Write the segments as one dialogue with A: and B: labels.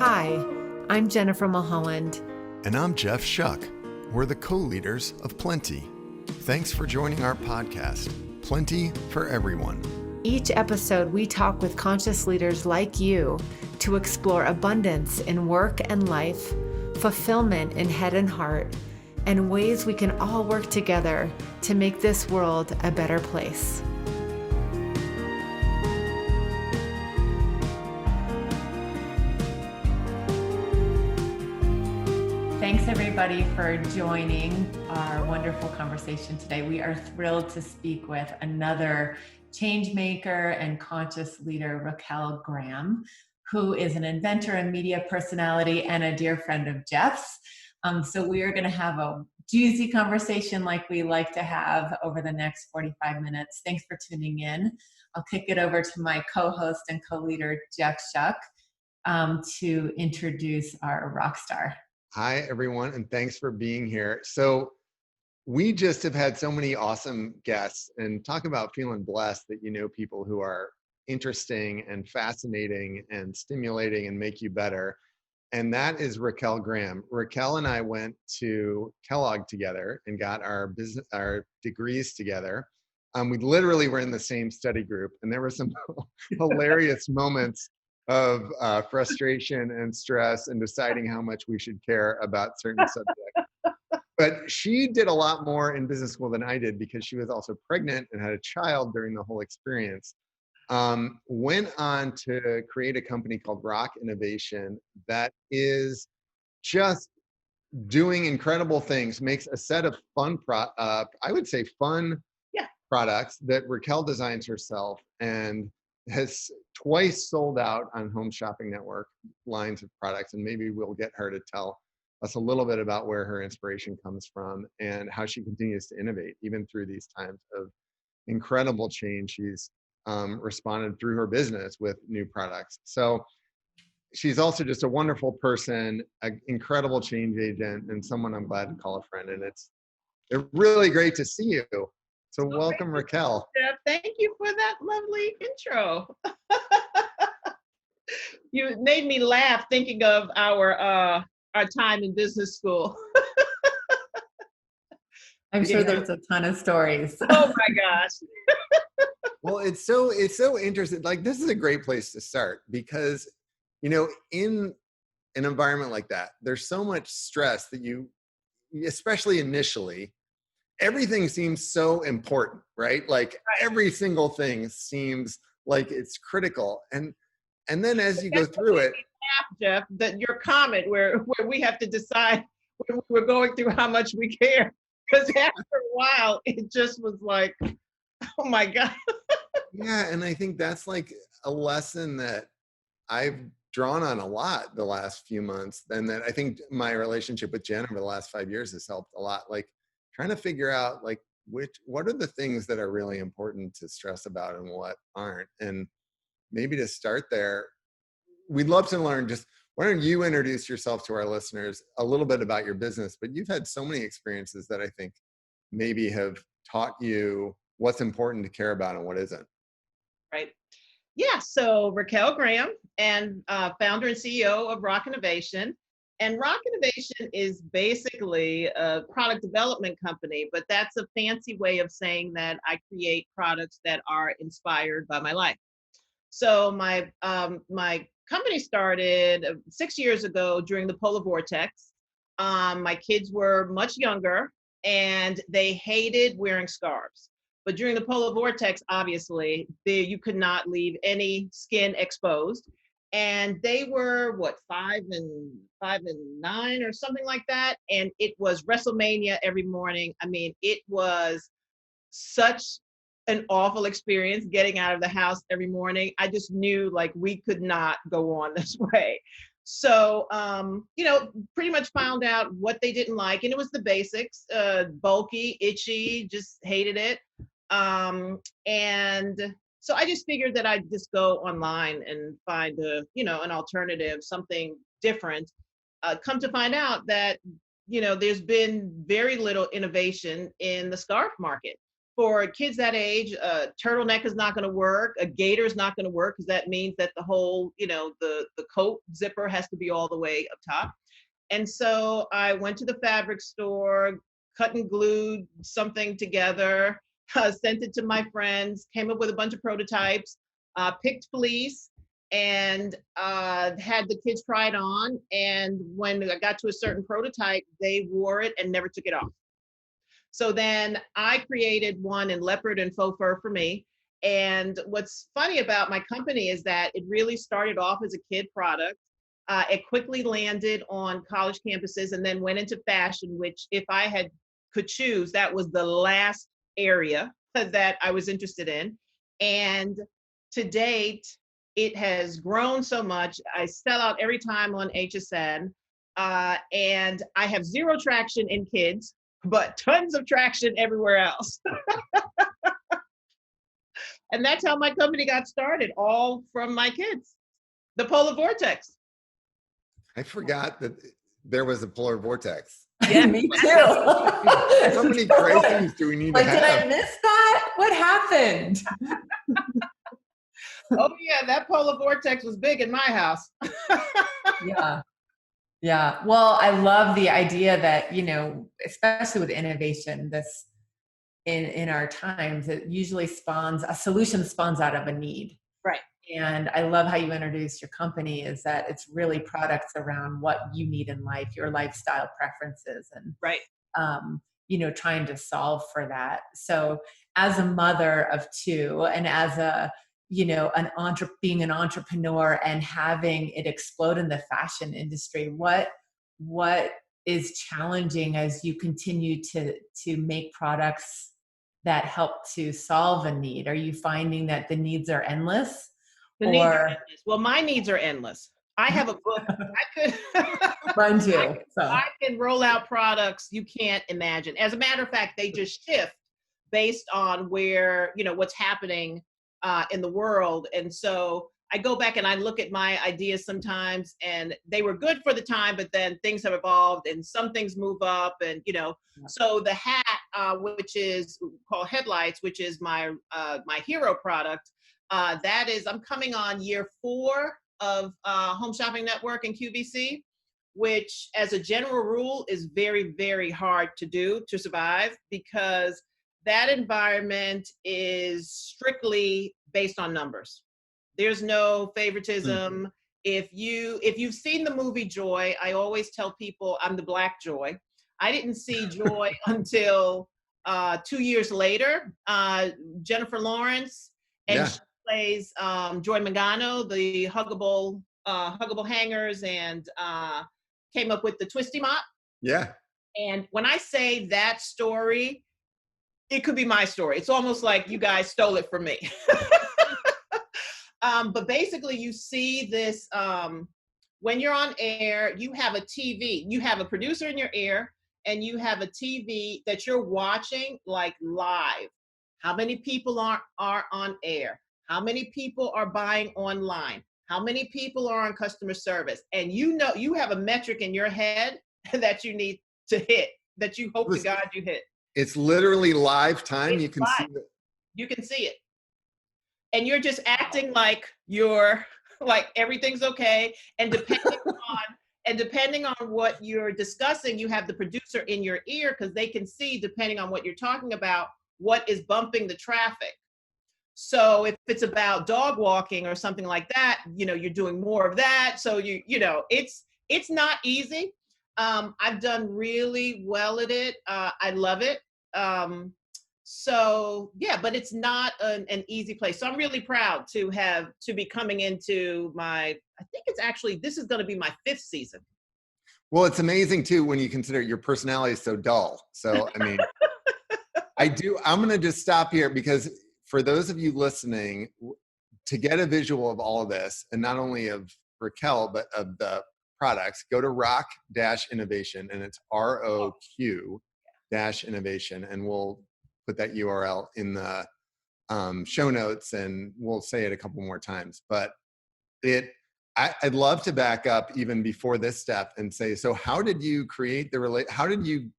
A: Hi, I'm Jennifer Mulholland.
B: And I'm Jeff Shuck. We're the co-leaders of Plenty. Thanks for joining our podcast, Plenty for Everyone.
A: Each episode, we talk with conscious leaders like you to explore abundance in work and life, fulfillment in head and heart, and ways we can all work together to make this world a better place. Thanks everybody for joining our wonderful conversation today. We are thrilled to speak with another change maker and conscious leader, Roq Graham, who is an inventor and media personality and a dear friend of Jeff's. So we are going to have a juicy conversation like we like to have over the next 45 minutes. Thanks for tuning in. I'll kick it over to my co-host and co-leader, Jeff Shuck, to introduce our rock star.
B: Hi, everyone, and thanks for being here. So we just have had so many awesome guests, and talk about feeling blessed that you know people who are interesting and fascinating and stimulating and make you better. And that is Roq Graham. Raquel and I went to Kellogg together and got our degrees together. We literally were in the same study group, and there were some hilarious moments of frustration and stress and deciding how much we should care about certain subjects. But she did a lot more in business school than I did because she was also pregnant and had a child during the whole experience. Went on to create a company called Roq Innovation that is just doing incredible things, makes a set of fun, fun products that Raquel designs herself, and has twice sold out on Home Shopping Network lines of products. And maybe we'll get her to tell us a little bit about where her inspiration comes from and how she continues to innovate, even through these times of incredible change. She's responded through her business with new products. So she's also just a wonderful person, an incredible change agent, and someone I'm glad to call a friend. And it's really great to see you. So welcome, Raquel.
C: Jeff, thank you for that lovely intro. You made me laugh thinking of our time in business school.
A: I'm sure there's a ton of stories.
C: Oh my gosh.
B: Well, it's so interesting. Like, this is a great place to start because, you know, in an environment like that, there's so much stress that especially initially, everything seems so important, right? Like every single thing seems like it's critical. And then as you go through it,
C: Jeff, that your comment where we have to decide when we're going through how much we care. Because after a while, it just was like, oh my God.
B: Yeah, and I think that's like a lesson that I've drawn on a lot the last few months, and that I think my relationship with Jen over the last 5 years has helped a lot. Like trying to figure out like what are the things that are really important to stress about and what aren't. And maybe to start there, we'd love to learn, just why don't you introduce yourself to our listeners, a little bit about your business, but you've had so many experiences that I think maybe have taught you what's important to care about and what isn't.
C: Right. Yeah. So Roq Graham, and founder and CEO of Roq Innovation. And Roq Innovation is basically a product development company, but that's a fancy way of saying that I create products that are inspired by my life. So my company started 6 years ago during the polar vortex. My kids were much younger and they hated wearing scarves. But during the polar vortex, obviously, you could not leave any skin exposed. And they were 5 and 9 or something like that. And it was WrestleMania every morning. I mean, it was such an awful experience getting out of the house every morning. I just knew like we could not go on this way. So, pretty much found out what they didn't like. And it was the basics, bulky, itchy, just hated it. And so I just figured that I'd just go online and find an alternative, something different. Come to find out that, there's been very little innovation in the scarf market. for kids that age, a turtleneck is not going to work. A gaiter is not going to work because that means that the whole, the coat zipper has to be all the way up top. And so I went to the fabric store, cut and glued something together, sent it to my friends, came up with a bunch of prototypes, picked fleece, and had the kids try it on. And when I got to a certain prototype, they wore it and never took it off. So then I created one in leopard and faux fur for me. And what's funny about my company is that it really started off as a kid product. It quickly landed on college campuses and then went into fashion, which if I could choose, that was the last area that I was interested in. And to date, it has grown so much. I sell out every time on HSN, and I have zero traction in kids, but tons of traction everywhere else. And that's how my company got started, all from my kids. The polar vortex.
B: I forgot that there was a polar vortex.
A: Yeah, me too.
B: How many crises do we need to have?
A: Did I miss that? What happened?
C: Oh yeah, that polar vortex was big in my house.
A: Yeah. Yeah. Well, I love the idea that, especially with innovation, this in our times, it usually a solution spawns out of a need.
C: Right.
A: And I love how you introduced your company, is that it's really products around what you need in life, your lifestyle preferences, and
C: right.
A: Trying to solve for that. So as a mother of two, and as being an entrepreneur and having it explode in the fashion industry, what is challenging as you continue to make products that help to solve a need? Are you finding that the needs are endless?
C: Needs are endless. Well, my needs are endless. I have a book.
A: Mine too.
C: I can roll out products you can't imagine. As a matter of fact, they just shift based on where, what's happening in the world. And so I go back and I look at my ideas sometimes, and they were good for the time, but then things have evolved and some things move up, and so the hat, which is called Headlights, which is my hero product, that is, I'm coming on year 4 of Home Shopping Network and QVC, which as a general rule is very, very hard to survive, because that environment is strictly based on numbers. There's no favoritism. If you've seen the movie Joy, I always tell people I'm the Black Joy. I didn't see Joy until 2 years later. Jennifer Lawrence, and she plays Joy Mangano, the huggable hangers, and came up with the Twisty Mop.
B: Yeah.
C: And when I say that story, it could be my story. It's almost like you guys stole it from me. But basically, you see this, when you're on air, you have a TV, you have a producer in your ear, and you have a TV that you're watching like live. How many people are on air? How many people are buying online? How many people are on customer service? And you have a metric in your head that you need to hit, that you hope to God you hit.
B: It's literally live time. You can see it.
C: You can see it. And you're just acting like everything's okay. And depending on what you're discussing, you have the producer in your ear, because they can see, depending on what you're talking about, what is bumping the traffic. So if it's about dog walking or something like that, you're doing more of that. So it's not easy. I've done really well at it. I love it. So yeah, but it's not an easy place. So I'm really proud to be coming into I think it's actually, this is going to be my 5th season.
B: Well, it's amazing too, when you consider your personality is so dull. So, I mean, I'm going to just stop here, because for those of you listening, to get a visual of all of this, and not only of Raquel, but of the products, go to Roq Innovation, and it's ROQ Innovation, and we'll put that URL in the show notes, and we'll say it a couple more times. But I'd love to back up even before this step and say, so how did you create how did you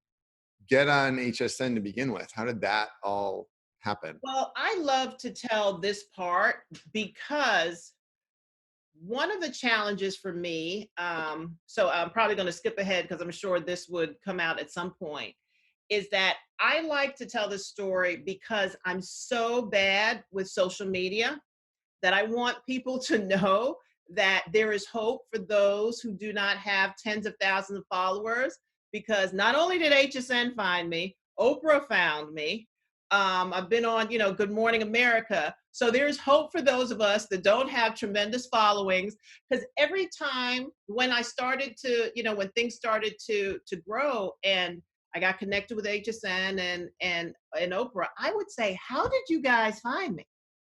B: get on HSN to begin with? How did that all happen?
C: Well, I love to tell this part because one of the challenges for me, so I'm probably going to skip ahead because I'm sure this would come out at some point, is that I like to tell this story because I'm so bad with social media that I want people to know that there is hope for those who do not have tens of thousands of followers. Because not only did HSN find me, Oprah found me. I've been on, Good Morning America. So there's hope for those of us that don't have tremendous followings. Because every time when I started to, when things started to grow and I got connected with HSN and Oprah, I would say, how did you guys find me?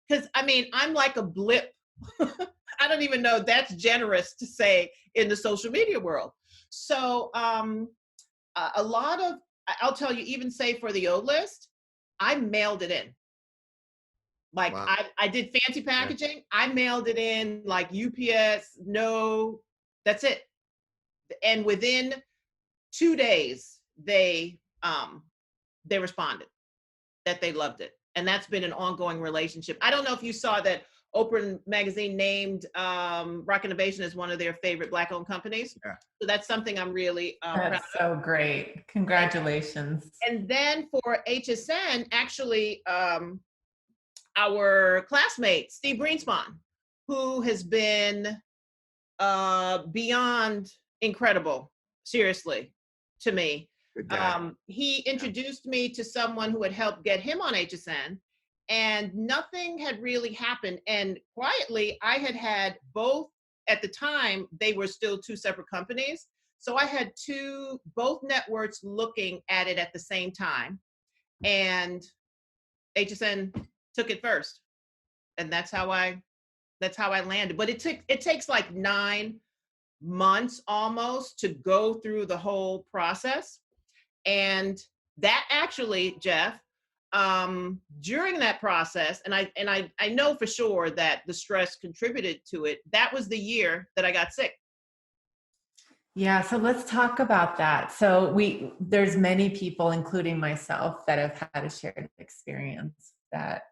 C: Because I mean, I'm like a blip. I don't even know if that's generous to say in the social media world. So a lot of, I'll tell you, even say for the O list, I mailed it in. Like
B: Wow.
C: I did fancy
B: Yeah.
C: packaging. I mailed it in like UPS. No, that's it. And within 2 days, they responded that they loved it. And that's been an ongoing relationship. I don't know if you saw that Oprah magazine named Roq Innovation as one of their favorite Black-owned companies.
B: Yeah.
C: So that's something I'm really proud of.
A: That's so great. Congratulations.
C: And then for HSN, actually, our classmate, Steve Greenspan, who has been beyond incredible, seriously, to me.
B: Good dad.
C: He introduced me to someone who had helped get him on HSN, and nothing had really happened. And quietly, I had both, at the time, they were still two separate companies. So I had both networks looking at it at the same time. And HSN took it first. And that's how I landed. But it takes like 9 months almost to go through the whole process. And that actually, Jeff, during that process, and I know for sure that the stress contributed to it, that was the year that I got sick.
A: Yeah, so let's talk about that. So there's many people, including myself, that have had a shared experience that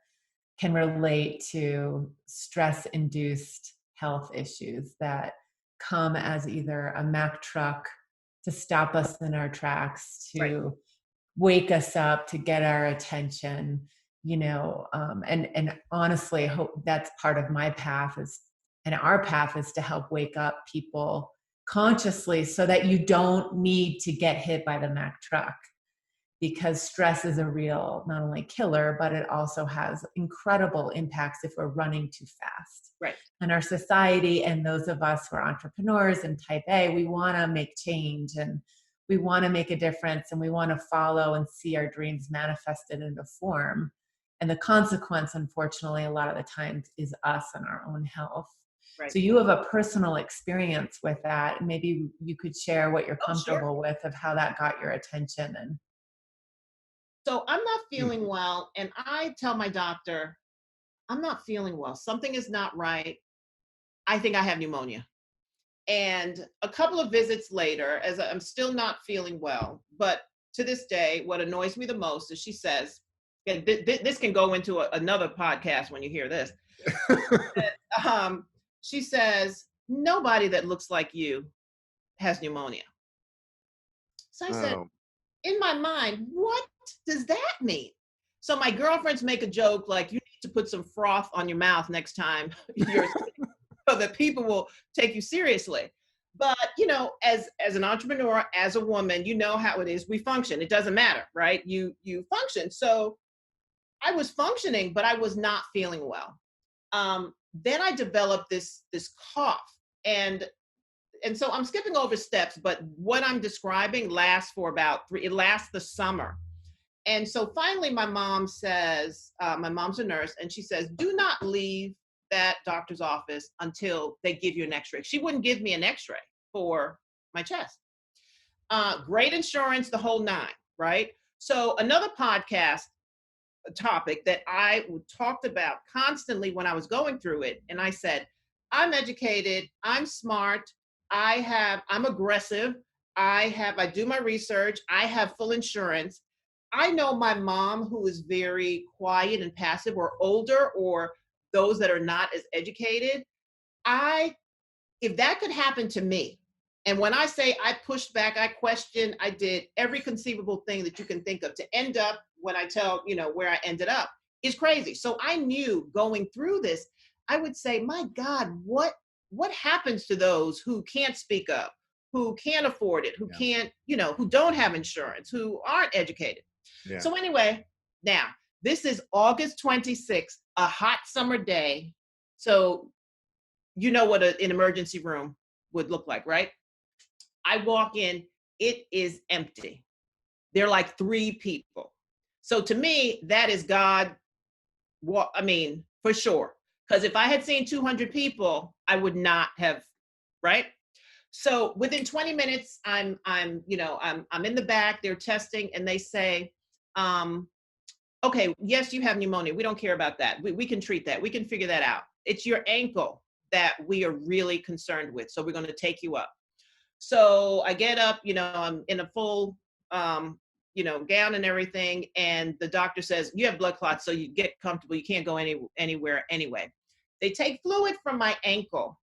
A: can relate to stress-induced health issues that come as either a Mack truck to stop us in our tracks, to
C: Right.
A: wake us up, to get our attention, and honestly, I hope that's part of my path and our path is to help wake up people consciously so that you don't need to get hit by the Mack truck, because stress is a real, not only killer, but it also has incredible impacts if we're running too fast.
C: Right.
A: And our society, and those of us who are entrepreneurs and type A, we want to make change and we want to make a difference and we want to follow and see our dreams manifested into form. And the consequence, unfortunately, a lot of the times is us and our own health.
C: Right.
A: So you have a personal experience with that. Maybe you could share what you're comfortable with of how that got your attention. And
C: so I'm not feeling well, and I tell my doctor, I'm not feeling well. Something is not right. I think I have pneumonia. And a couple of visits later, as I'm still not feeling well, but to this day, what annoys me the most is she says, and this can go into another podcast when you hear this. She says, nobody that looks like you has pneumonia. So I said, in my mind, what does that mean? So my girlfriends make a joke like, you need to put some froth on your mouth next time you're sick, so that people will take you seriously. But, as an entrepreneur, as a woman, you know how it is. We function. It doesn't matter, right? You function. So I was functioning, but I was not feeling well. Then I developed this cough, and so I'm skipping over steps, but what I'm describing lasts for about it lasts the summer. And so finally my mom says, my mom's a nurse, and she says, do not leave that doctor's office until they give you an x-ray. She wouldn't give me an x-ray for my chest. Great insurance, the whole 9, right? So another podcast topic that I talked about constantly when I was going through it, and I said, I'm educated, I'm smart, I'm aggressive, I do my research, I have full insurance. I know my mom, who is very quiet and passive, or older, or those that are not as educated. I If that could happen to me, and when I say I pushed back, I questioned, I did every conceivable thing that you can think of to end up when I tell, where I ended up is crazy. So I knew going through this, I would say, my God, what happens to those who can't speak up, who can't afford it, who
B: Yeah.
C: can't, who don't have insurance, who aren't educated.
B: Yeah.
C: So anyway, now this is August 26th, a hot summer day. So you know what an emergency room would look like, right? I walk in, it is empty. There are like 3 people. So to me, that is God. I mean, for sure. Because if I had seen 200 people, I would not have, right? So within 20 minutes, I'm in the back. They're testing, and they say, okay, yes, you have pneumonia. We don't care about that. We can treat that. We can figure that out. It's your ankle that we are really concerned with. So we're going to take you up. So I get up, I'm in a full, gown and everything. And the doctor says, you have blood clots, so you get comfortable. You can't go anywhere anyway. They take fluid from my ankle,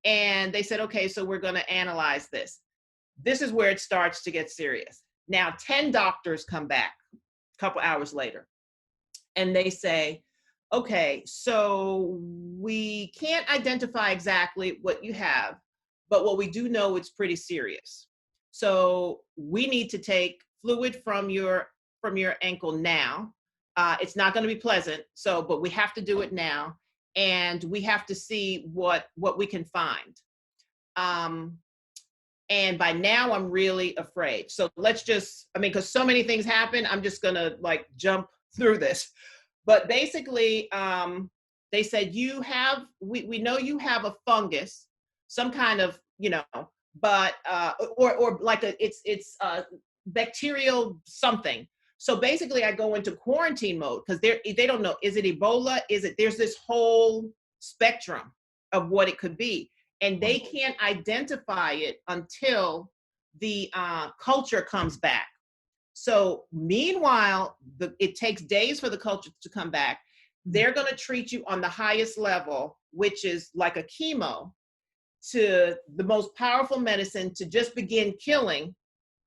C: and they said, okay, so we're going to analyze this. This is where it starts to get serious. Now, 10 doctors come back a couple hours later, and they say, okay, so we can't identify exactly what you have, but what we do know, it's pretty serious. So we need to take fluid from your ankle now. It's not going to be pleasant, but we have to do it now, and we have to see what we can find. And by now, I'm really afraid. So let's just, because so many things happen, I'm just going to jump through this. But basically, they said, we know you have a fungus, some kind of, but, or like it's bacterial something. So basically I go into quarantine mode because they don't know, is it Ebola? There's this whole spectrum of what it could be. And they can't identify it until the culture comes back. So meanwhile, it takes days for the culture to come back. They're going to treat you on the highest level, which is like a chemo, to the most powerful medicine to just begin killing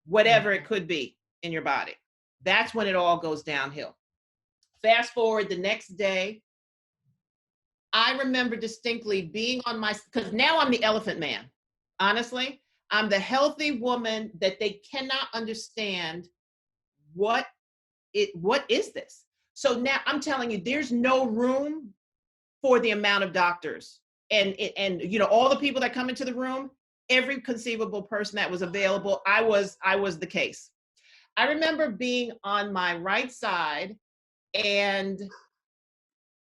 C: whatever it could be in your body. That's when it all goes downhill. Fast forward the next day, I remember distinctly being because now I'm the elephant man. Honestly, I'm the healthy woman that they cannot understand. What is this? So now I'm telling you, there's no room for the amount of doctors and all the people that come into the room. Every conceivable person that was available, I was the case. I remember being on my right side and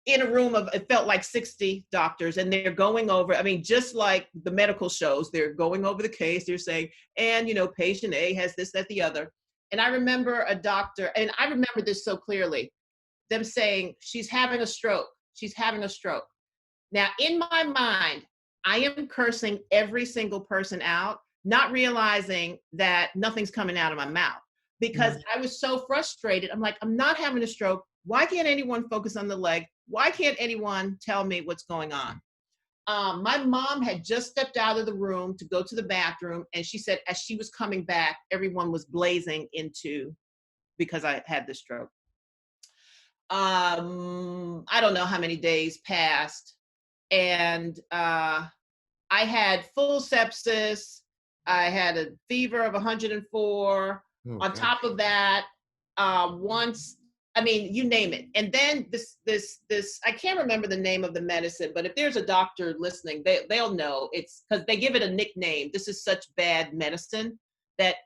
C: in a room of, it felt like 60 doctors, and they're going over, just like the medical shows, they're going over the case. They're saying, and patient A has this, that, the other. And I remember a doctor, and I remember this so clearly, them saying, she's having a stroke. She's having a stroke. Now, in my mind, I am cursing every single person out, not realizing that nothing's coming out of my mouth because I was so frustrated. I'm like, I'm not having a stroke. Why can't anyone focus on the leg? Why can't anyone tell me what's going on? My mom had just stepped out of the room to go to the bathroom. And she said, as she was coming back, everyone was blazing because I had the stroke. I don't know how many days passed. And I had full sepsis. I had a fever of 104. On top of that, you name it. And then this, I can't remember the name of the medicine, but if there's a doctor listening, they'll know. It's because they give it a nickname. This is such bad medicine that,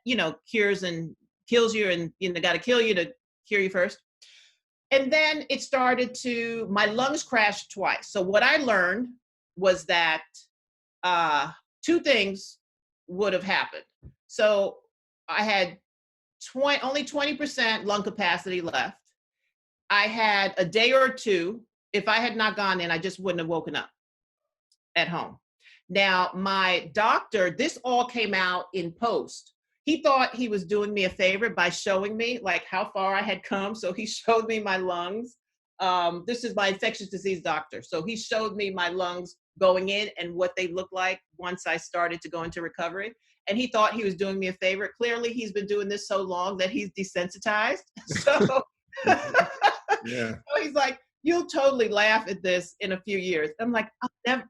C: cures and kills you, and got to kill you to cure you first. And then it started my lungs crashed twice. So what I learned was that 2 things would have happened. So I had only 20% lung capacity left. I had a day or 2. If I had not gone in, I just wouldn't have woken up at home. Now, my doctor, this all came out in post. he thought he was doing me a favor by showing me like how far I had come. So he showed me my lungs. This is my infectious disease doctor. So he showed me my lungs going in and what they look like once I started to go into recovery. And he thought he was doing me a favor. Clearly, he's been doing this so long that he's desensitized. So,
B: Yeah.
C: so he's like, you'll totally laugh at this in a few years. I'm like,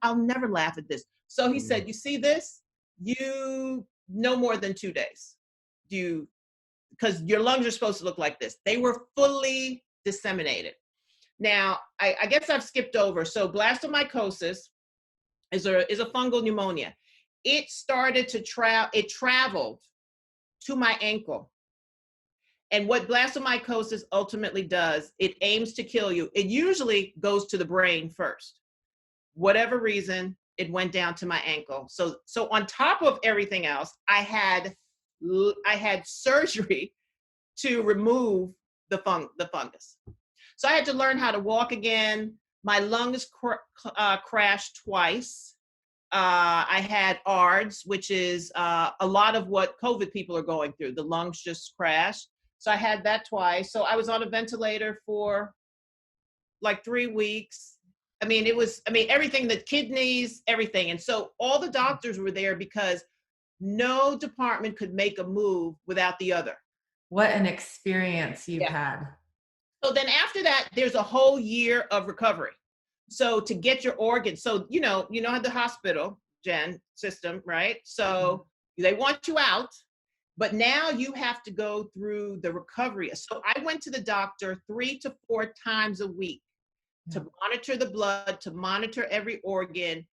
C: I'll never laugh at this. So he said, you see this? You no more than 2 days. Because your lungs are supposed to look like this. They were fully disseminated. Now, I guess I've skipped over. So blastomycosis is a fungal pneumonia. It started to it traveled to my ankle. And what blastomycosis ultimately does, it aims to kill you. It usually goes to the brain first. Whatever reason, it went down to my ankle. So on top of everything else, I had surgery to remove the fungus. So I had to learn how to walk again. My lungs crashed twice. I had ARDS, which is a lot of what COVID people are going through. The lungs just crash. So I had that twice. So I was on a ventilator for like 3 weeks. Everything, the kidneys, everything. And so all the doctors were there because no department could make a move without the other.
A: What an experience you've had.
C: So then after that, there's a whole year of recovery. So to get your organs, so you know how the hospital, Jen, system, right? So they want you out, but now you have to go through the recovery. So I went to the doctor 3 to 4 times a week to monitor the blood, to monitor every organ,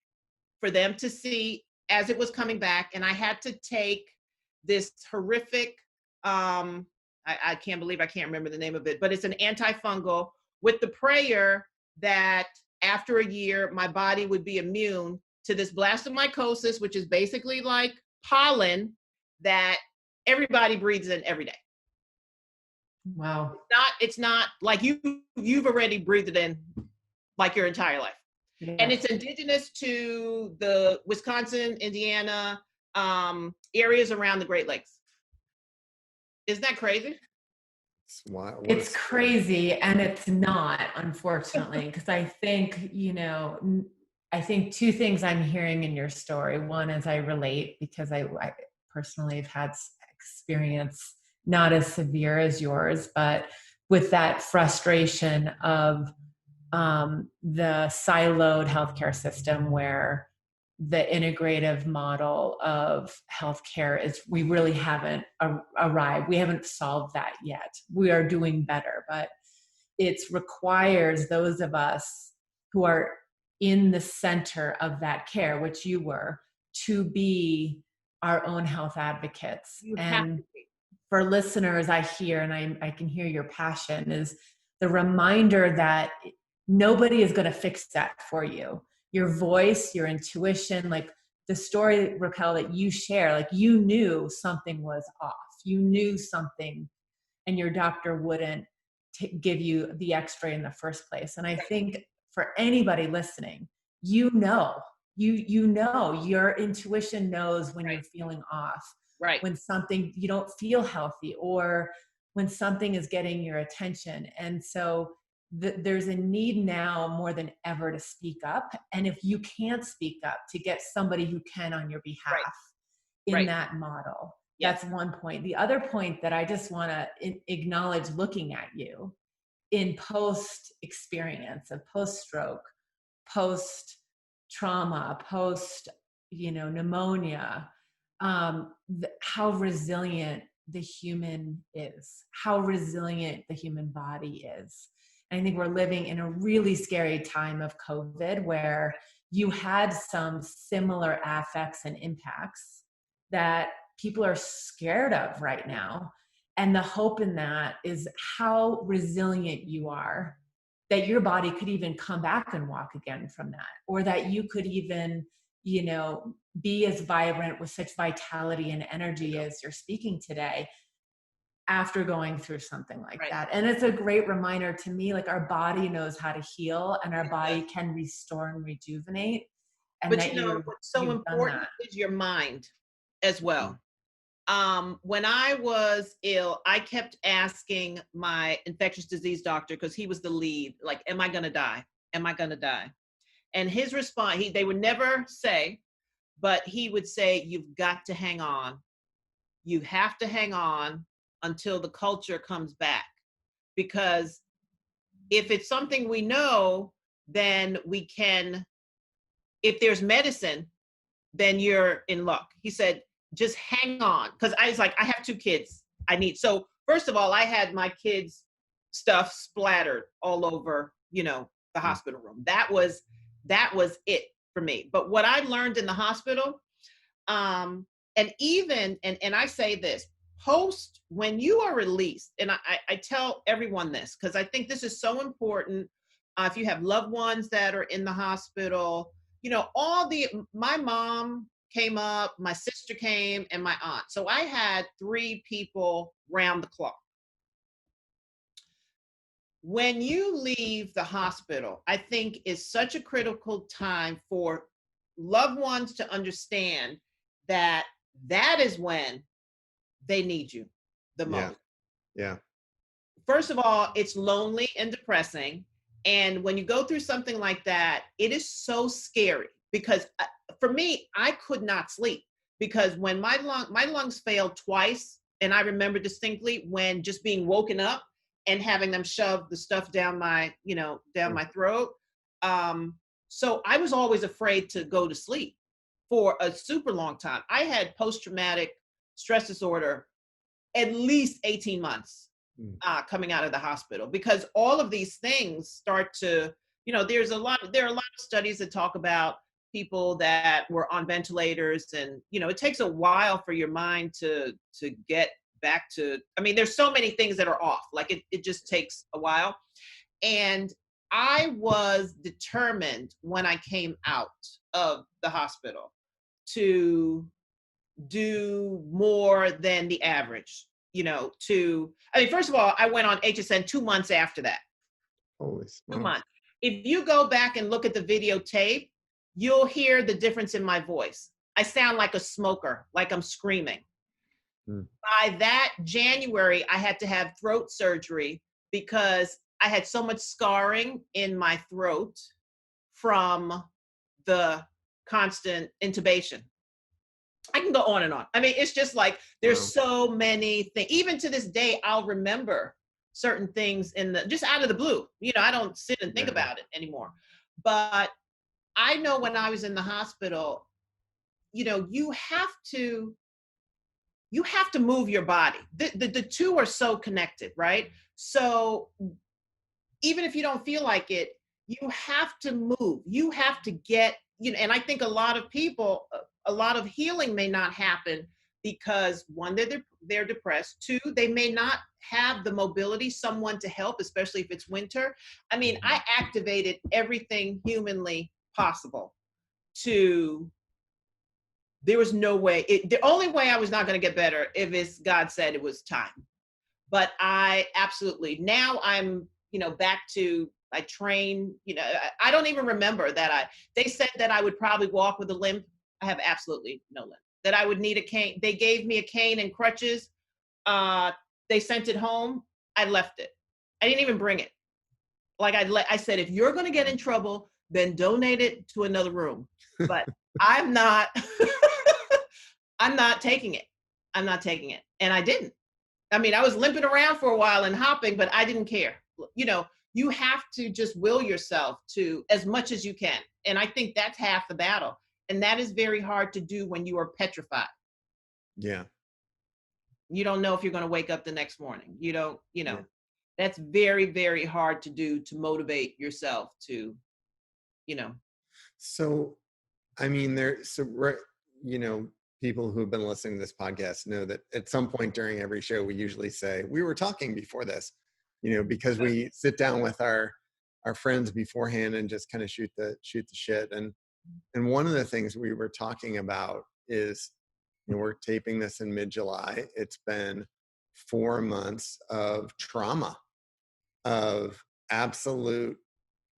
C: for them to see as it was coming back. And I had to take this horrific, I can't believe I can't remember the name of it, but it's an antifungal with the prayer that after a year, my body would be immune to this blastomycosis, which is basically like pollen that everybody breathes in every day.
A: Wow.
C: It's not like you've already breathed it in like your entire life. Yeah. And it's indigenous to the Wisconsin, Indiana, areas around the Great Lakes. Isn't that crazy?
A: It's crazy, and it's not, unfortunately, because I think, I think 2 things I'm hearing in your story. One is I relate because I personally have had experience not as severe as yours, but with that frustration of the siloed healthcare system where the integrative model of healthcare is, we really haven't arrived. We haven't solved that yet. We are doing better, but it requires those of us who are in the center of that care, which you were, to be our own health advocates. And for listeners, I hear, and I can hear your passion, is the reminder that nobody is going to fix that for you. Your voice, your intuition, like the story, Raquel, that you share, like you knew something was off. You knew something, and your doctor wouldn't give you the x-ray in the first place. And I think for anybody listening, you know, your intuition knows when you're feeling off, when something, you don't feel healthy, or when something is getting your attention. And so there's a need now more than ever to speak up. And if you can't speak up, to get somebody who can on your behalf in that model. Yes. That's one point. The other point that I just want to acknowledge, looking at you in post experience of post stroke, post trauma, post, pneumonia, how resilient the human is, how resilient the human body is. And I think we're living in a really scary time of COVID, where you had some similar affects and impacts that people are scared of right now. And the hope in that is how resilient you are, that your body could even come back and walk again from that, or that you could even, be as vibrant with such vitality and energy as you're speaking today after going through something like that. And it's a great reminder to me, like our body knows how to heal, and our body can restore and rejuvenate. And
C: but what's so important is your mind as well. When I was ill, I kept asking my infectious disease doctor, because he was the lead, like, am I going to die? Am I going to die? And his response, they would never say, but he would say, you've got to hang on. You have to hang on until the culture comes back. Because if it's something we know, then we can, if there's medicine, then you're in luck. He said, just hang on. Because I was like, I have 2 kids. So first of all, I had my kids' stuff splattered all over, the hospital room. That was it for me. But what I learned in the hospital, and even, and I say this, when you are released, and I tell everyone this, because I think this is so important. If you have loved ones that are in the hospital, my mom came up, my sister came, and my aunt. So I had 3 people round the clock. When you leave the hospital, I think is such a critical time for loved ones to understand that is when they need you the
B: Yeah.
C: most.
B: Yeah.
C: First of all, it's lonely and depressing. And when you go through something like that, it is so scary, because for me, I could not sleep, because when my lungs failed twice, and I remember distinctly when just being woken up and having them shove the stuff down my throat. So I was always afraid to go to sleep for a super long time. I had post-traumatic stress disorder at least 18 months coming out of the hospital, because all of these things start to, there are a lot of studies that talk about people that were on ventilators, and, it takes a while for your mind to get back to, there's so many things that are off, like it just takes a while. And I was determined when I came out of the hospital to do more than the average, first of all, I went on HSN 2 months after that.
B: Holy
C: 2
B: smokes.
C: months. If you go back and look at the videotape, you'll hear the difference in my voice. I sound like a smoker, like I'm screaming. By that January, I had to have throat surgery because I had so much scarring in my throat from the constant intubation. I can go on and on. It's just like, there's so many things. Even to this day, I'll remember certain things just out of the blue. I don't sit and think about it anymore. But I know when I was in the hospital, you have to move your body. The two are so connected, right? So even if you don't feel like it, you have to move. You have to get, and I think a lot of people, a lot of healing may not happen because, one, they're depressed. 2, they may not have the mobility, someone to help, especially if it's winter. I activated everything humanly possible there was no way. The only way I was not going to get better if God said it was time. But I absolutely, now I'm, back to, I train, I don't even remember that they said that I would probably walk with a limp. I have absolutely no limp. That I would need a cane. They gave me a cane and crutches. They sent it home. I left it. I didn't even bring it. Like I said, if you're going to get in trouble, then donate it to another room. But I'm not, I'm not taking it. I'm not taking it. And I didn't. I was limping around for a while and hopping, but I didn't care. You have to just will yourself to as much as you can. And I think that's half the battle. And that is very hard to do when you are petrified.
B: Yeah.
C: You don't know if you're going to wake up the next morning. You don't, that's very, very hard to do, to motivate yourself to,
B: So, people who have been listening to this podcast know that at some point during every show, we usually say, we were talking before this, because we sit down with our friends beforehand and just kind of shoot the shit. And one of the things we were talking about is, we're taping this in mid-July. It's been 4 months of trauma, of absolute.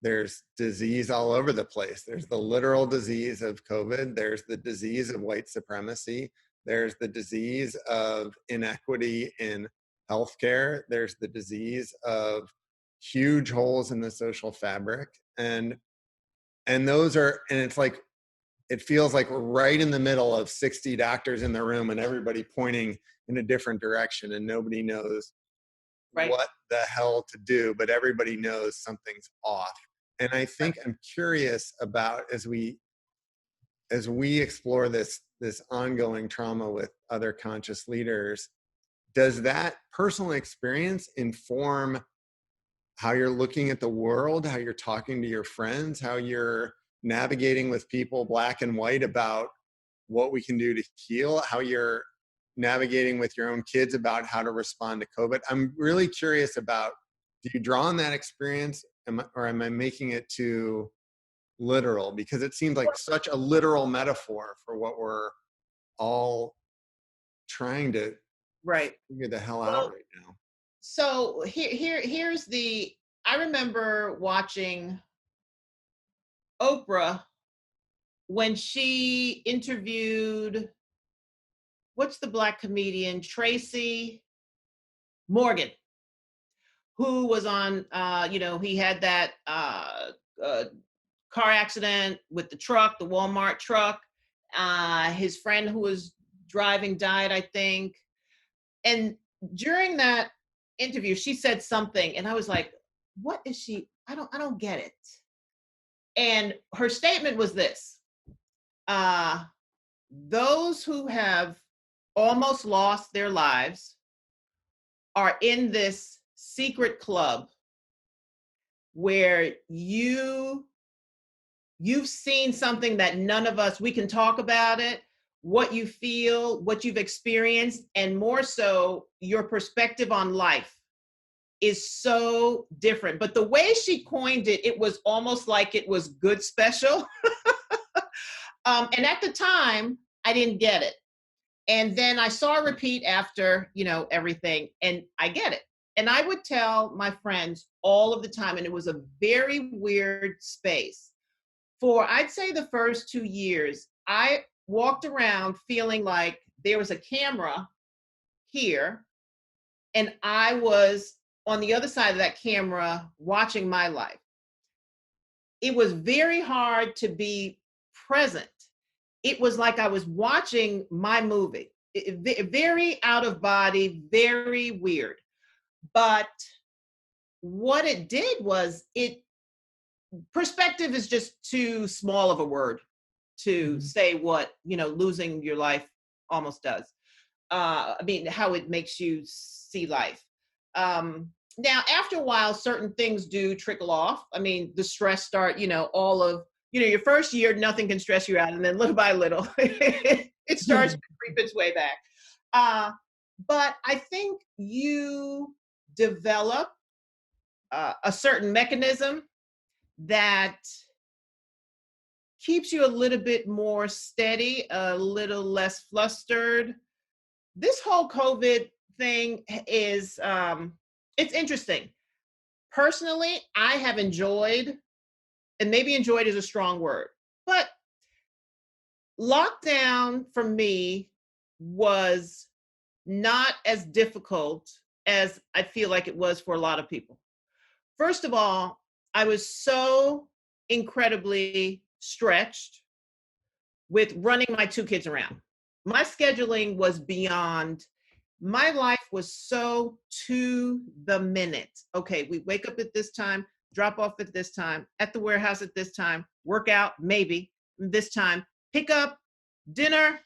B: There's disease all over the place. There's the literal disease of COVID. There's the disease of white supremacy. There's the disease of inequity in healthcare. There's the disease of huge holes in the social fabric. And those are, and it's like, it feels like we're right in the middle of 60 doctors in the room and everybody pointing in a different direction, and nobody knows
C: Right.
B: what the hell to do, but everybody knows something's off. And I think I'm curious about, as we explore this ongoing trauma with other conscious leaders, does that personal experience inform how you're looking at the world, how you're talking to your friends, how you're navigating with people black and white about what we can do to heal, how you're navigating with your own kids about how to respond to COVID? I'm really curious about, do you draw on that experience, or am I making it too literal? Because it seems like such a literal metaphor for what we're all trying to
C: Right.
B: figure the hell
C: Well,
B: out right now.
C: So here's the, I remember watching Oprah when she interviewed, what's the Black comedian, Tracy Morgan, who was on, he had that uh, car accident with the truck, the Walmart truck. His friend who was driving died, I think. And during that interview, she said something, and I was like, "What is she? I don't get it." And her statement was this: uh, "Those who have almost lost their lives are in this secret club where you've seen something that none of us, we can talk about it, what you feel, what you've experienced, and more so your perspective on life is so different." But the way she coined it, it was almost like it was good special. And at the time I didn't get it, and then I saw a repeat after, everything, and I get it. And I would tell my friends all of the time, and it was a very weird space. For, I'd say, the first 2 years, I walked around feeling like there was a camera here, and I was on the other side of that camera watching my life. It was very hard to be present. It was like I was watching my movie. Very out of body, very weird. But what it did was, perspective is just too small of a word to say what, losing your life almost does. How it makes you see life. Now, after a while, certain things do trickle off. The stress start, all of, your first year, nothing can stress you out. And then little by little, it starts to creep its way back. But I think you develop a certain mechanism that keeps you a little bit more steady, a little less flustered. This whole COVID thing is, it's interesting. Personally, I have enjoyed, and maybe enjoyed is a strong word, but lockdown for me was not as difficult as I feel like it was for a lot of people. First of all, I was so incredibly stretched with running my 2 kids around. My scheduling was beyond, my life was so to the minute. Okay, we wake up at this time, drop off at this time, at the warehouse at this time, work out maybe this time, pick up, dinner,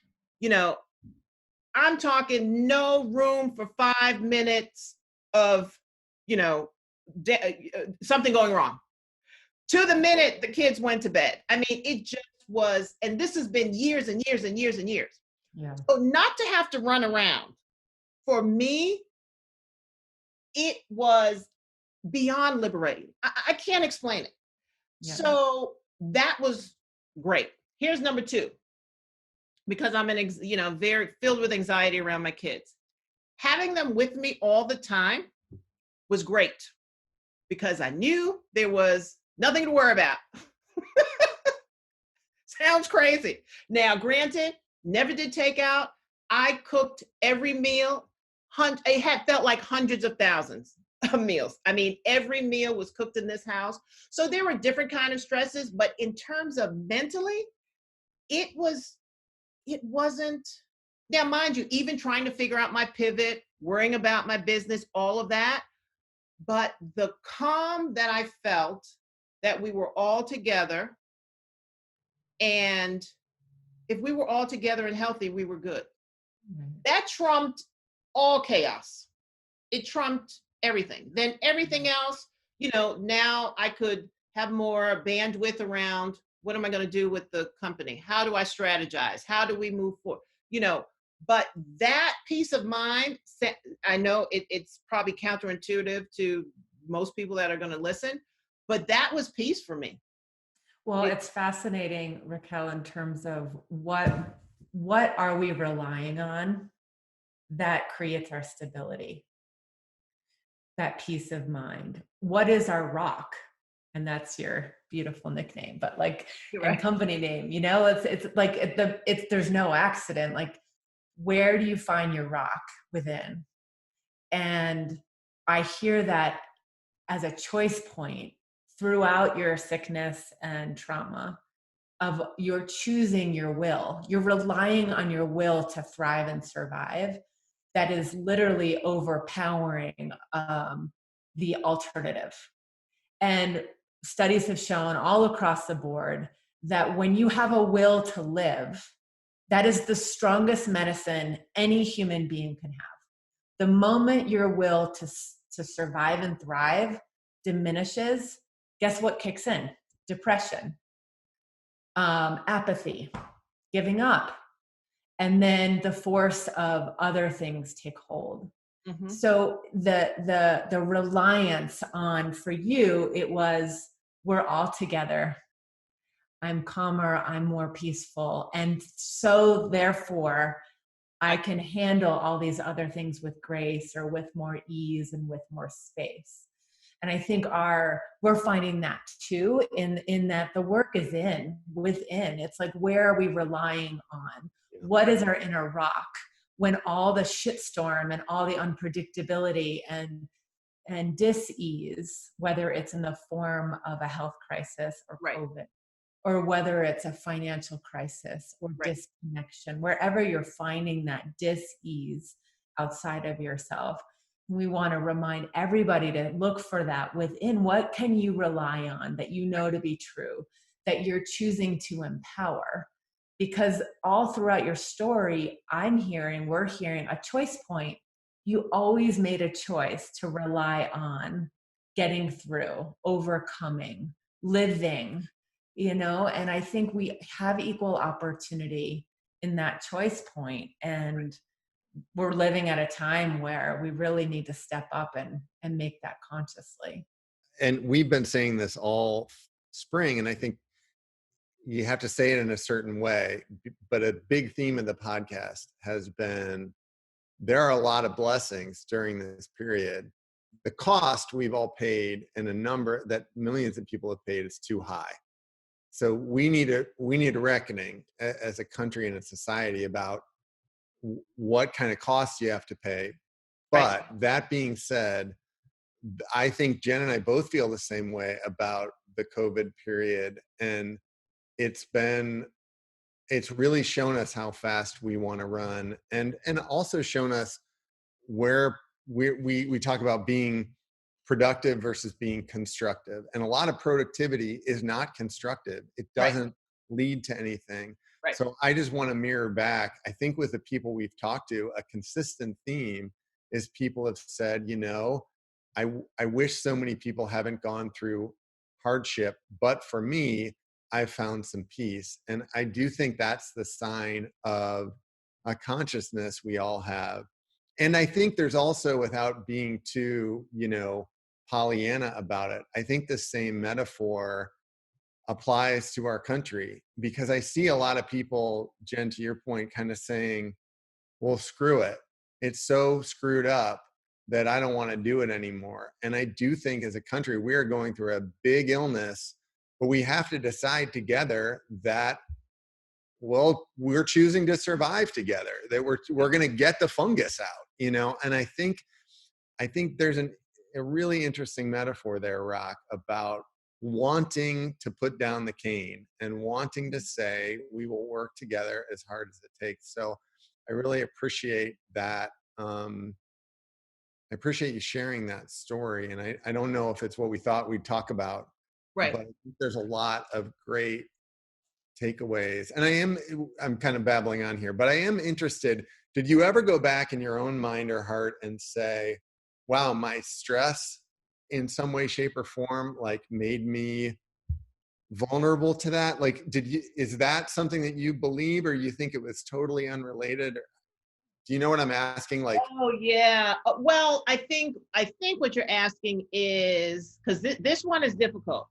C: I'm talking no room for 5 minutes of, something going wrong. To the minute the kids went to bed. It just was, and this has been years and years and years and years.
A: Yeah.
C: So not to have to run around, for me, it was beyond liberating. I can't explain it.
A: Yeah.
C: So that was great. Here's number 2, because I'm very filled with anxiety around my kids. Having them with me all the time was great, because I knew there was nothing to worry about. Sounds crazy. Now, granted, never did takeout. I cooked every meal. It had felt like hundreds of thousands of meals. I mean, every meal was cooked in this house. So there were different kind of stresses, but in terms of mentally, it wasn't. Now, mind you, even trying to figure out my pivot, worrying about my business, all of that, but the calm that I felt that we were all together, and if we were all together and healthy, we were good. That trumped all chaos. It trumped everything. Then everything else, now I could have more bandwidth around what am I going to do with the company? How do I strategize? How do we move forward? But that peace of mind, I know it's probably counterintuitive to most people that are going to listen, but that was peace for me.
A: Well, it's fascinating, Raquel, in terms of what are we relying on that creates our stability, that peace of mind. What is our rock? And that's your beautiful nickname, but like, and company name, it's like there's no accident. Like, where do you find your rock within? And I hear that as a choice point throughout your sickness and trauma of you're choosing your will. You're relying on your will to thrive and survive. That is literally overpowering the alternative. And studies have shown all across the board that when you have a will to live, that is the strongest medicine any human being can have. The moment your will to survive and thrive diminishes, guess what kicks in? Depression, apathy, giving up, and then the force of other things take hold. Mm-hmm. So the reliance on, for you, it was, we're all together. I'm calmer, I'm more peaceful. And so therefore, I can handle all these other things with grace or with more ease and with more space. And I think we're finding that too, in that the work is within. It's like, where are we relying on? What is our inner rock when all the shitstorm and all the unpredictability and dis-ease, whether it's in the form of a health crisis or COVID, or whether it's a financial crisis or disconnection, wherever you're finding that dis-ease outside of yourself, we want to remind everybody to look for that within. What can you rely on that you know to be true, that you're choosing to empower? Because all throughout your story, we're hearing a choice point. You always made a choice to rely on getting through, overcoming, living, and I think we have equal opportunity in that choice point. And we're living at a time where we really need to step up and make that consciously.
B: And we've been saying this all spring, and I think you have to say it in a certain way, but a big theme of the podcast has been, there are a lot of blessings during this period. The cost we've all paid, and a number that millions of people have paid, is too high. So we need a reckoning as a country and a society about what kind of costs you have to pay. But that being said, I think Jen and I both feel the same way about the COVID period. And it's really shown us how fast we want to run, and also shown us where we talk about being productive versus being constructive. And a lot of productivity is not constructive. It doesn't lead to anything. So I just want to mirror back. I think with the people we've talked to, a consistent theme is people have said, I wish so many people haven't gone through hardship, but for me, I found some peace. And I do think that's the sign of a consciousness we all have. And I think there's also, without being too, Pollyanna about it, I think the same metaphor applies to our country, because I see a lot of people, Jen, to your point, kind of saying, well, screw it. It's so screwed up that I don't want to do it anymore. And I do think as a country, we are going through a big illness, but we have to decide together that well, we're choosing to survive together, that we're going to get the fungus out, and I think there's a really interesting metaphor there, Roq, about wanting to put down the cane and wanting to say we will work together as hard as it takes. So I really appreciate that. I appreciate you sharing that story. And I don't know if it's what we thought we'd talk about,
C: Right.
B: but I think there's a lot of great takeaways. And I'm kind of babbling on here, but I am interested. Did you ever go back in your own mind or heart and say, wow, my stress in some way, shape, or form, like, made me vulnerable to that? Like, is that something that you believe, or you think it was totally unrelated? Do you know what I'm asking? Like,
C: Oh yeah. Well, I think what you're asking is, because this one is difficult.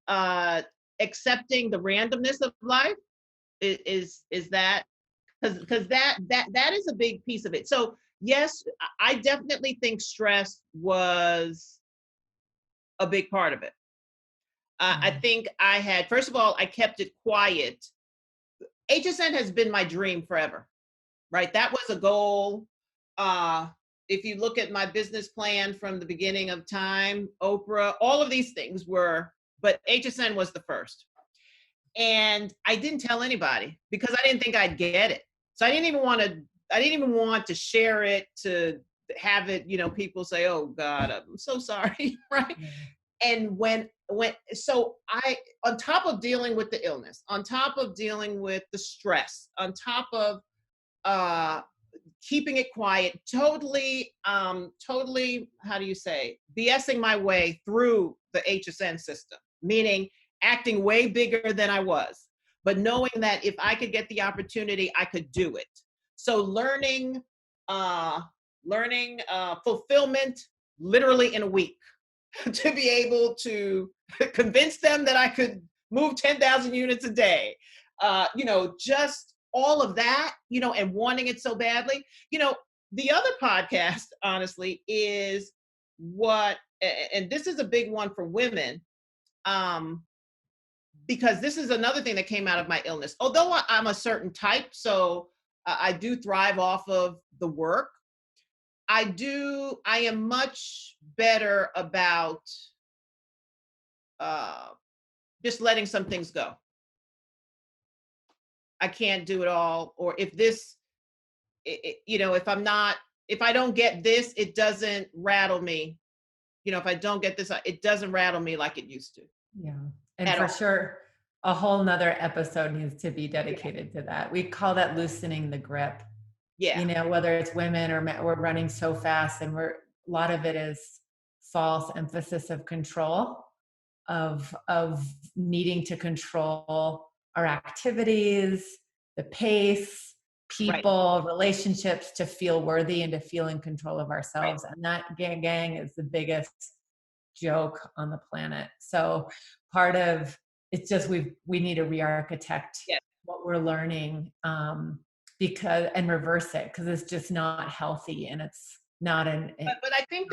C: Uh, Accepting the randomness of life is that, because that is a big piece of it. So yes, I definitely think stress was a big part of it. I think I had, first of all, I kept it quiet. HSN has been my dream forever, right? That was a goal. Uh, if you look at my business plan from the beginning of time, Oprah, all of these things were, but HSN was the first. And I didn't tell anybody because I didn't think I'd get it. So I didn't even want to share it, to have it, people say, "Oh God, I'm so sorry," right?
A: Yeah.
C: And so I, on top of dealing with the illness, on top of dealing with the stress, on top of uh keeping it quiet, totally, how do you say, BSing my way through the HSN system, meaning acting way bigger than I was, but knowing that if I could get the opportunity, I could do it. So uh learning fulfillment literally in a week to be able to convince them that I could move 10,000 units a day. Just all of that, and wanting it so badly. The other podcast, honestly, is and this is a big one for women, um, because this is another thing that came out of my illness. Although I'm a certain type, so I do thrive off of the work. I am much better about uh, just letting some things go. I can't do it all. Or if this, if I don't get this, it doesn't rattle me. If I don't get this, it doesn't rattle me like it used to
A: Yeah. And
C: at
A: for
C: all.
A: sure, a whole nother episode needs to be dedicated to that. We call that loosening the grip.
C: Yeah.
A: Whether it's women or men, we're running so fast, and a lot of it is false emphasis of control, of needing to control our activities, the pace,
C: Right.
A: people, relationships, to feel worthy and to feel in control of
C: Right.
A: ourselves. And that gang is the biggest joke on the planet. So part of it's just we need to re-architect
C: Yeah.
A: what we're learning, because and reverse it, because it's just not healthy, and it's not
C: But I think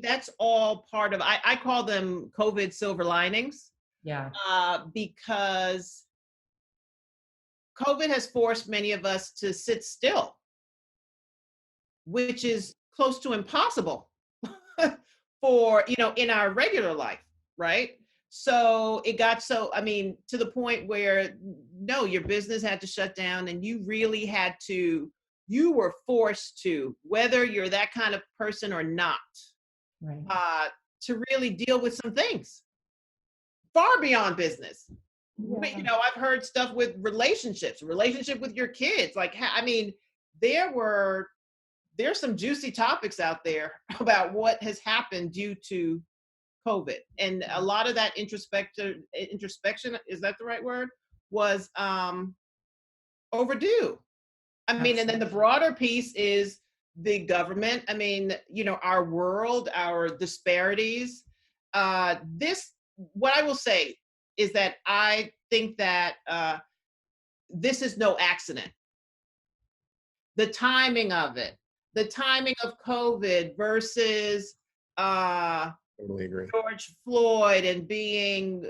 C: that's all part of, I call them COVID silver linings,
A: yeah,
C: because COVID has forced many of us to sit still, which is close to impossible for, in our regular life, right? So it got to the point where, no, your business had to shut down, and you were forced to, whether you're that kind of person or not,
A: right,
C: to really deal with some things far beyond business.
A: yeah,
C: I've heard stuff with relationship with your kids. Like, there were there's some juicy topics out there about what has happened due to COVID, and a lot of that introspection, is that the right word, was overdue. And then the
A: absolutely.
C: broader piece is the government. Our world, our disparities. This, what I will say is that I think that this is no accident. The timing of it, the timing of COVID versus
B: totally agree.
C: George Floyd, and being,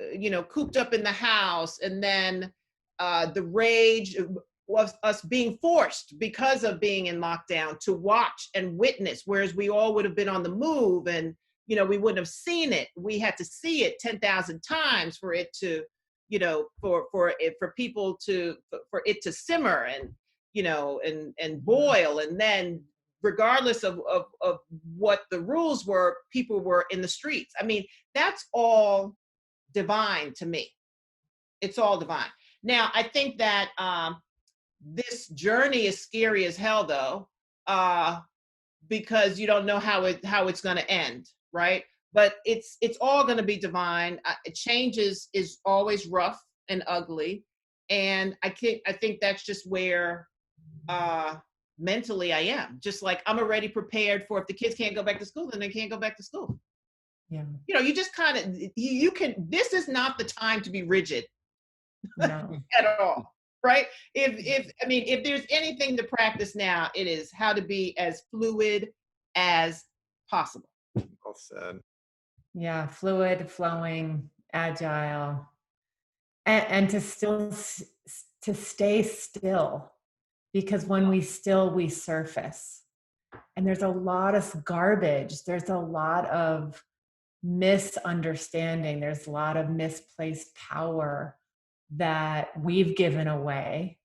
C: cooped up in the house, and then the rage was us being forced because of being in lockdown to watch and witness, whereas we all would have been on the move and, we wouldn't have seen it. We had to see it 10,000 times for it to, for people to, for it to simmer and, and boil. And then regardless of what the rules were, people were in the streets. I mean, that's all divine to me. It's all divine. Now, I think that this journey is scary as hell, though, because you don't know how it's going to end, right? But it's all going to be divine. Change is always rough and ugly, and I think that's just where mentally I am. Just like I'm already prepared for if the kids can't go back to school, then they can't go back to school.
A: Yeah.
C: You just kind of you can. This is not the time to be rigid.
A: No.
C: At all, right? If there's anything to practice now, it is how to be as fluid as possible.
B: Well said.
A: Yeah, fluid, flowing, agile, and to stay still, because when we surface, and there's a lot of garbage. There's a lot of misunderstanding. There's a lot of misplaced power that we've given away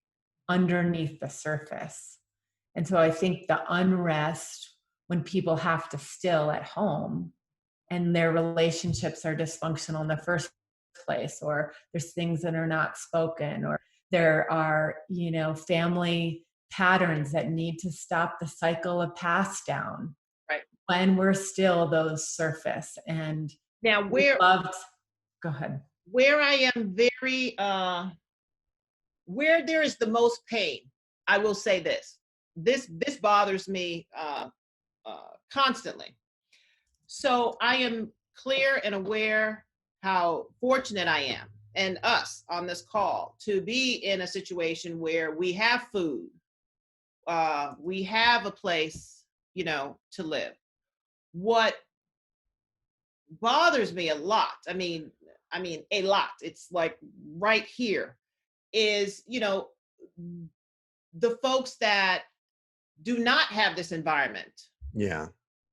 A: underneath the surface. And so I think the unrest when people have to still at home and their relationships are dysfunctional in the first place, or there's things that are not spoken, or there are, family patterns that need to stop the cycle of pass down.
C: Right.
A: When we're still, those surface. And
C: now
A: go ahead.
C: Where I am very where there is the most pain, I will say this bothers me constantly. So I am clear and aware how fortunate I am and us on this call to be in a situation where we have food, we have a place, to live. What bothers me a lot, I mean a lot, it's like right here, is the folks that do not have this environment.
B: Yeah.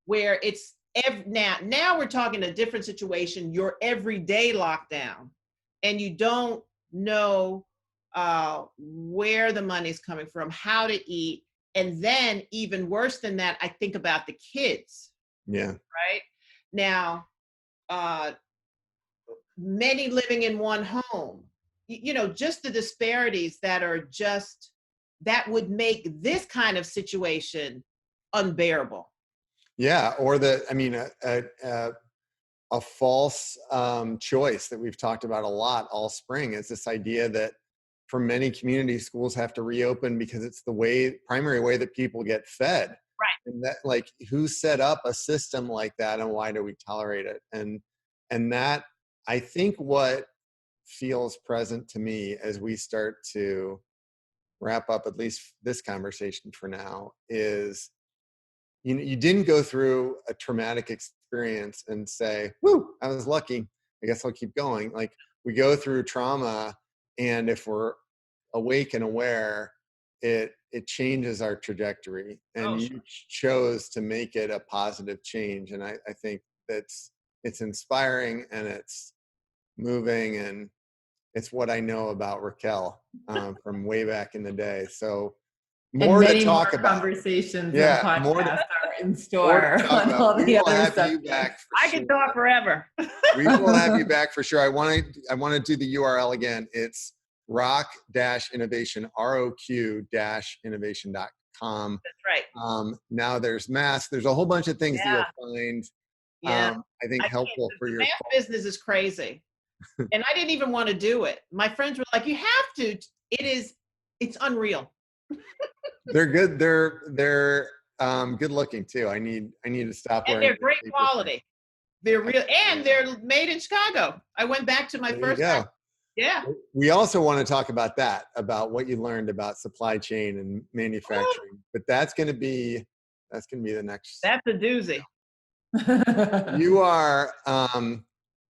C: Where it's now we're talking a different situation, your everyday lockdown, and you don't know where the money's coming from, how to eat. And then even worse than that, I think about the kids.
B: Yeah.
C: Right now, many living in one home, just the disparities that would make this kind of situation unbearable.
B: Yeah, or a false choice that we've talked about a lot all spring is this idea that for many communities, schools have to reopen because it's the primary way that people get fed.
C: Right.
B: And that, like, who set up a system like that, and why do we tolerate it? And that, I think, what feels present to me as we start to wrap up at least this conversation for now is, you didn't go through a traumatic experience and say, "Woo, I was lucky, I guess I'll keep going." Like, we go through trauma, and if we're awake and aware, it changes our trajectory. And you chose to make it a positive change. And I think it's inspiring, and it's moving, and it's what I know about Raquel from way back in the day. So more to talk about.
A: Conversations and podcasts are in store on all the other subjects.
C: I can talk forever.
B: We will have you back for sure. I want to do the URL again. It's Roq-Innovation, ROQ-innovation.com.
C: That's right.
B: Now there's masks. There's a whole bunch of things that you'll find.
C: Yeah.
B: I think helpful for your
C: mask business is crazy. And I didn't even want to do it. My friends were like, "You have to." It's unreal.
B: They're good. They're good looking too. I need to stop wearing.
C: And they're great quality. They're real, and they're made in Chicago. I went back to my first time. Yeah.
B: We also want to talk about that, about what you learned about supply chain and manufacturing. But that's going to be the next.
C: That's a doozy.
B: You are,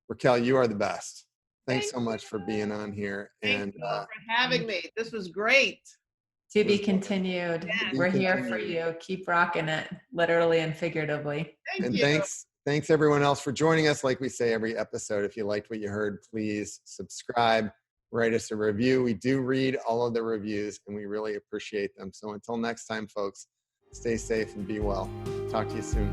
B: Raquel, you are the best. Thanks so much for being on here.
C: Thank
B: And
C: you all for having me. This was great.
A: To be continued.
C: Yes.
A: We're here for you. Keep rocking it, literally and figuratively.
C: Thank
B: And
C: you.
B: thanks everyone else for joining us. Like we say every episode, if you liked what you heard, please subscribe, write us a review. We do read all of the reviews and we really appreciate them. So until next time, folks, stay safe and be well. Talk to you soon.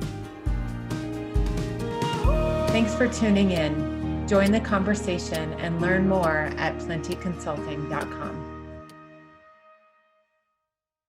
A: Thanks for tuning in. Join the conversation and learn more at plentyconsulting.com.